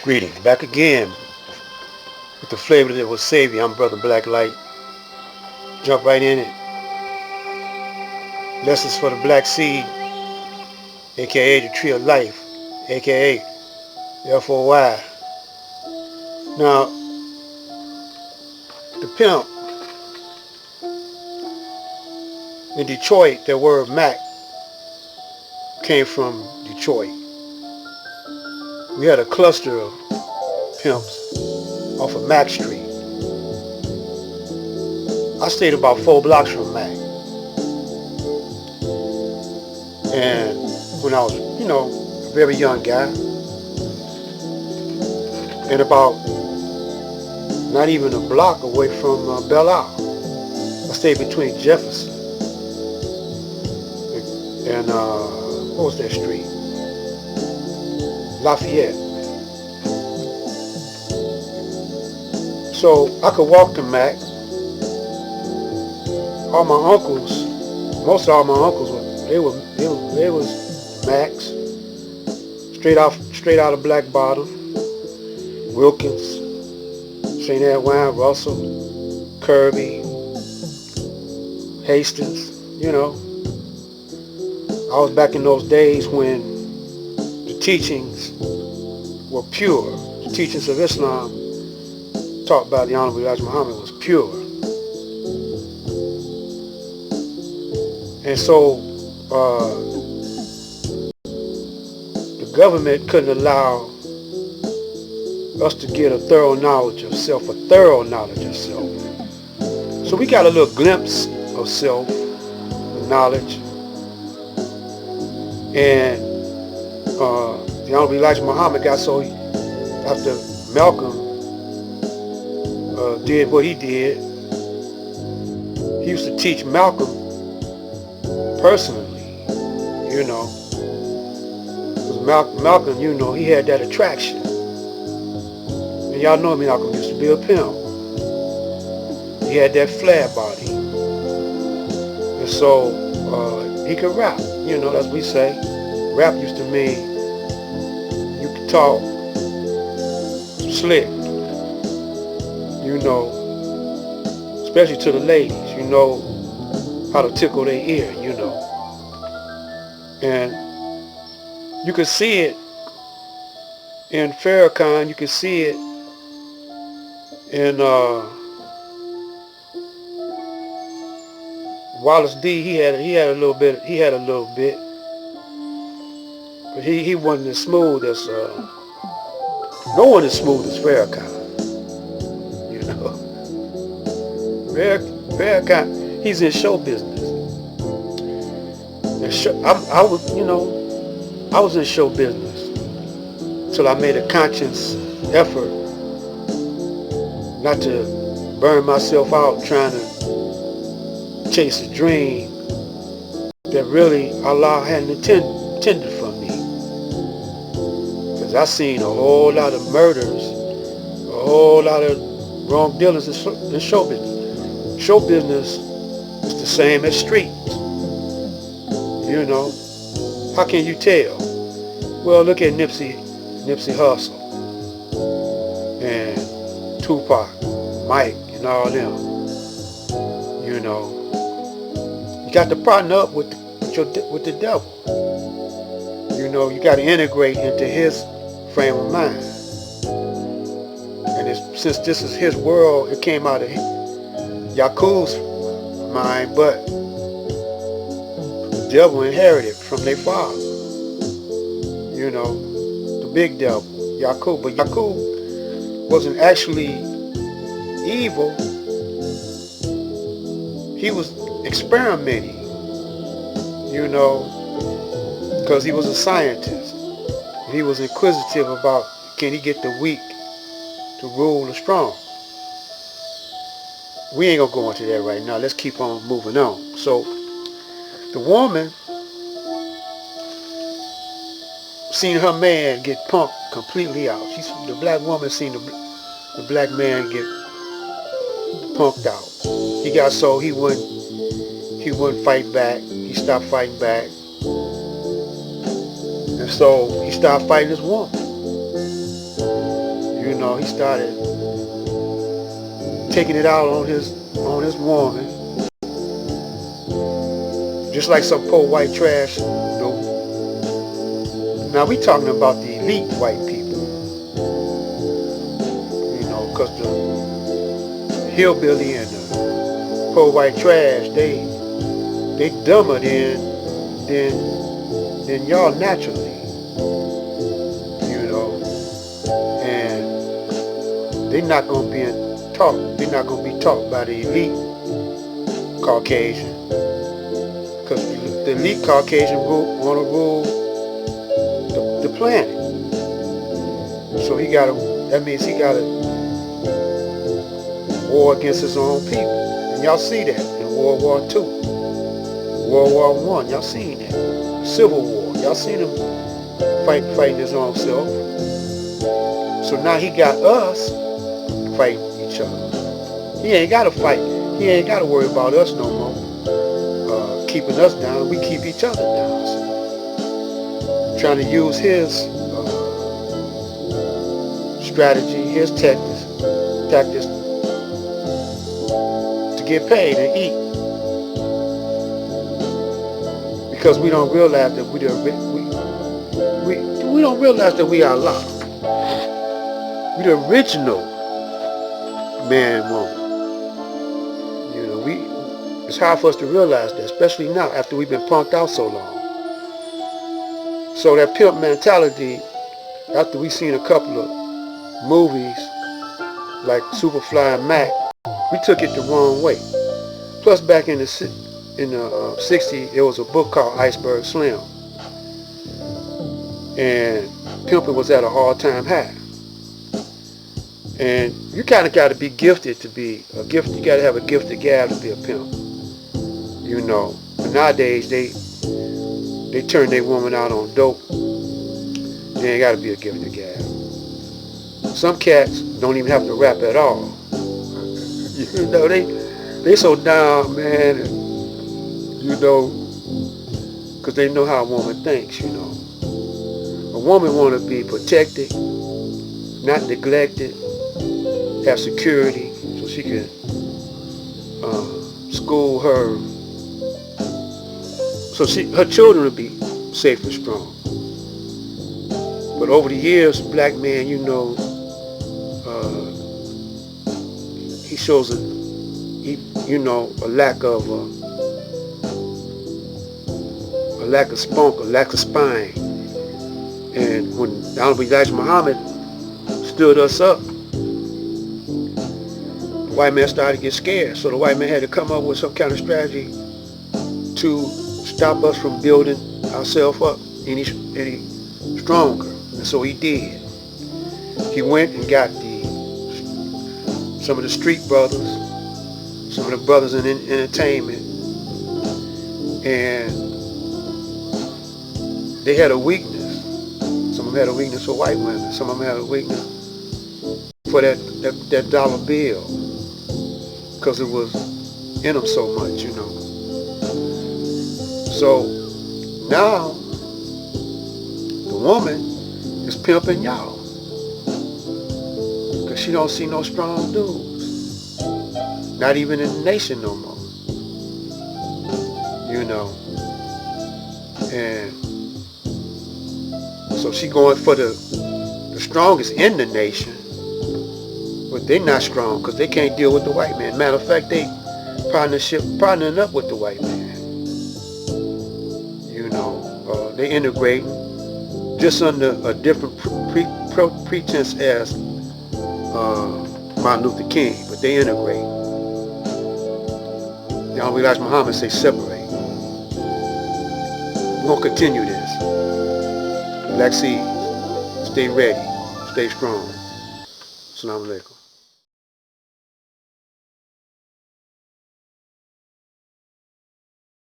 Greetings. Back again with the flavor that will save you. I'm Brother Blacklight. Jump right in it. Lessons for the Black Seed, aka the Tree of Life, aka FOY. Now, the pimp in Detroit, that word Mac came from Detroit. We had a cluster of pimps off of Mac Street. I stayed about 4 blocks from Mac. And when I was, a very young guy, and about not even a block away from Belle Isle. I stayed between Jefferson and, what was that street? Lafayette. So I could walk to Mac. All my uncles, most of all my uncles, they was Macs, straight out of Black Bottom, Wilkins, St. Edwin, Russell, Kirby, Hastings. I was back in those days when the teachings were pure. The teachings of Islam taught by the Honorable Elijah Muhammad was pure. And so the government couldn't allow us to get a thorough knowledge of self. So we got a little glimpse of self, knowledge, and the Honorable Elijah Muhammad got so, after Malcolm did what he did, he used to teach Malcolm personally, because Malcolm, he had that attraction. And y'all know Malcolm used to be a pimp. He had that flat body. And so he could rap, as we say. Rap used to mean you could talk slick, especially to the ladies, how to tickle their ear, And you could see it in Farrakhan, you could see it in Wallace D. He had a little bit, but he wasn't as smooth as no one is smooth as Farrakhan. Farrakhan, he's in show business. I was in show business till I made a conscious effort not to burn myself out trying to chase a dream that really Allah hadn't intended for me. Because I seen a whole lot of murders, a whole lot of wrong dealings in show business. Show business is the same as streets. How can you tell? Well, look at Nipsey Hussle and Tupac, Mike, and all them. You got to partner up with the devil. You got to integrate into his frame of mind. And since this is his world, it came out of Yakub's mind, but the devil inherited from their father. The big devil, Yakub. But Yakub wasn't actually evil. He was experimenting, because he was a scientist. He was inquisitive about, can he get the weak to rule the strong? We ain't gonna go into that right now. Let's keep on moving on. So the woman seen her man get punked completely out. The black woman seen the black man get punked out. He got so he wouldn't fight back. He stopped fighting back. And so he started fighting this woman. You know, he started taking it out on his woman, just like some poor white trash. Now we talking about the elite white people, you know, because the hillbilly and the poor white trash, they dumber than y'all naturally, you know, and they're not gonna be taught. They're not gonna be taught by the elite Caucasian, because the elite Caucasian want to rule the planet. So that means he got a war against his own people. And y'all see that in World War II, World War I, y'all seen that. Civil War, y'all seen him fighting his own self. So now he got us fighting each other. He ain't got to fight. He ain't got to worry about us no more. Keeping us down, we keep each other down. So, trying to use his strategy, his tactics to get paid and eat. Because we don't realize that we don't realize that we are Allah. We the original man and woman. You know, it's hard for us to realize that, especially now after we've been punked out so long. So that pimp mentality, after we've seen a couple of movies like Superfly and Mac, we took it the wrong way. Plus, back in the 60s, there was a book called Iceberg Slim, and pimping was at an all-time high. And you kind of got to be gifted to be a gift. You got to have a gifted gal to be a pimp, you know. But nowadays they turn their woman out on dope. They ain't got to be a gifted gal. Some cats don't even have to rap at all. You know, they so down, man, and, you know, because they know how a woman thinks, you know. A woman want to be protected, not neglected, have security, so she can school her, so her children will be safe and strong. But over the years, black man, you know, he shows a lack of spunk, a lack of spine. And when the Honorable Elijah Muhammad stood us up, the white man started to get scared. So the white man had to come up with some kind of strategy to stop us from building ourselves up any stronger. And so he did. He went and got some of the street brothers, some of the brothers in entertainment, and they had a weakness. Some of them had a weakness for white women. Some of them had a weakness for that dollar bill, because it was in them so much, you know. So now the woman is pimping y'all, because she don't see no strong dudes, not even in the nation no more, you know. And so she going for the strongest in the nation, but they not strong because they can't deal with the white man. Matter of fact, they partnering up with the white man. You know, they integrating just under a different pretense as Martin Luther King, but they integrate. The Honorable Elijah Muhammad say separate. We're gonna continue this. Black Seeds, stay ready, stay strong. Assalamu alaikum.